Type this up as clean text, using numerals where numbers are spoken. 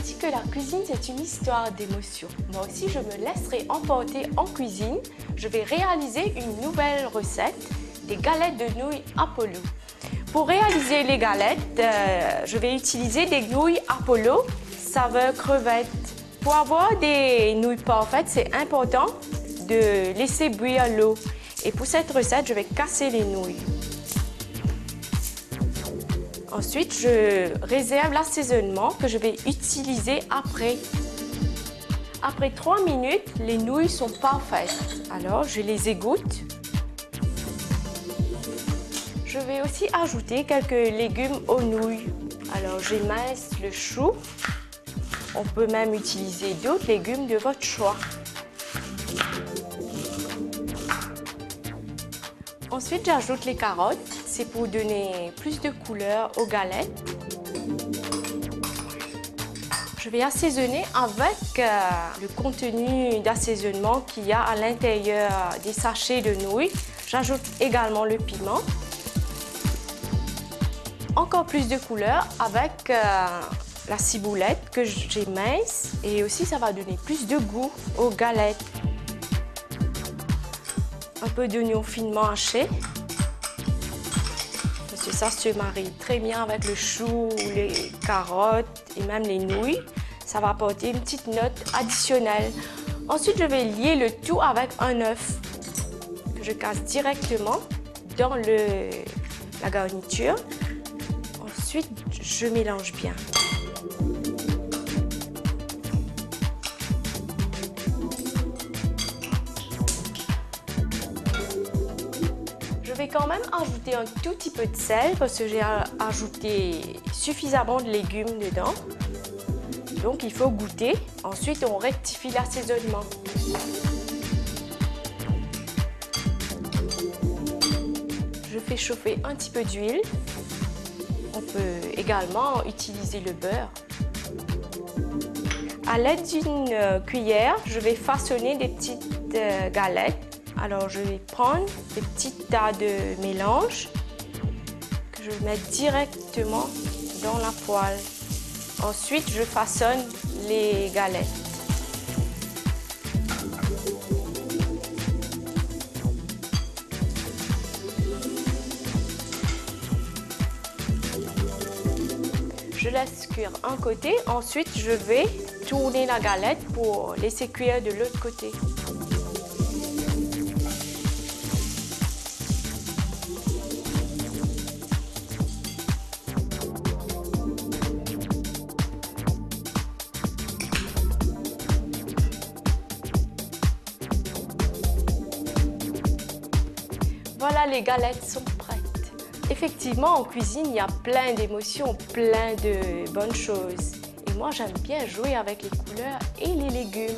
dit que la cuisine c'est une histoire d'émotions. Moi aussi je me laisserai emporter en cuisine. Je vais réaliser une nouvelle recette, des galettes de nouilles Apollo. Pour réaliser les galettes, je vais utiliser des nouilles Apollo, saveur crevette. Pour avoir des nouilles parfaites, c'est important de laisser bouillir l'eau. Et pour cette recette, je vais casser les nouilles. Ensuite, je réserve l'assaisonnement que je vais utiliser après. Après 3 minutes, les nouilles sont parfaites. Alors, je les égoutte. Je vais aussi ajouter quelques légumes aux nouilles. Alors, j'émince le chou. On peut même utiliser d'autres légumes de votre choix. Ensuite, j'ajoute les carottes. C'est pour donner plus de couleur aux galettes. Je vais assaisonner avec le contenu d'assaisonnement qu'il y a à l'intérieur des sachets de nouilles. J'ajoute également le piment. Encore plus de couleur avec la ciboulette que j'émince et aussi ça va donner plus de goût aux galettes. Un peu d'oignon finement haché. Parce que ça se marie très bien avec le chou, les carottes et même les nouilles. Ça va apporter une petite note additionnelle. Ensuite, je vais lier le tout avec un œuf que je casse directement dans la garniture. Ensuite, je mélange bien. Je vais quand même ajouter un tout petit peu de sel parce que j'ai ajouté suffisamment de légumes dedans. Donc il faut goûter. Ensuite, on rectifie l'assaisonnement. Je fais chauffer un petit peu d'huile. On peut également utiliser le beurre. À l'aide d'une cuillère, je vais façonner des petites galettes. Alors, je vais prendre des petits tas de mélange que je vais mettre directement dans la poêle. Ensuite, je façonne les galettes. Je laisse cuire un côté. Ensuite, je vais tourner la galette pour laisser cuire de l'autre côté. Voilà, les galettes sont prêtes. Effectivement, en cuisine, il y a plein d'émotions, plein de bonnes choses. Et moi, j'aime bien jouer avec les couleurs et les légumes.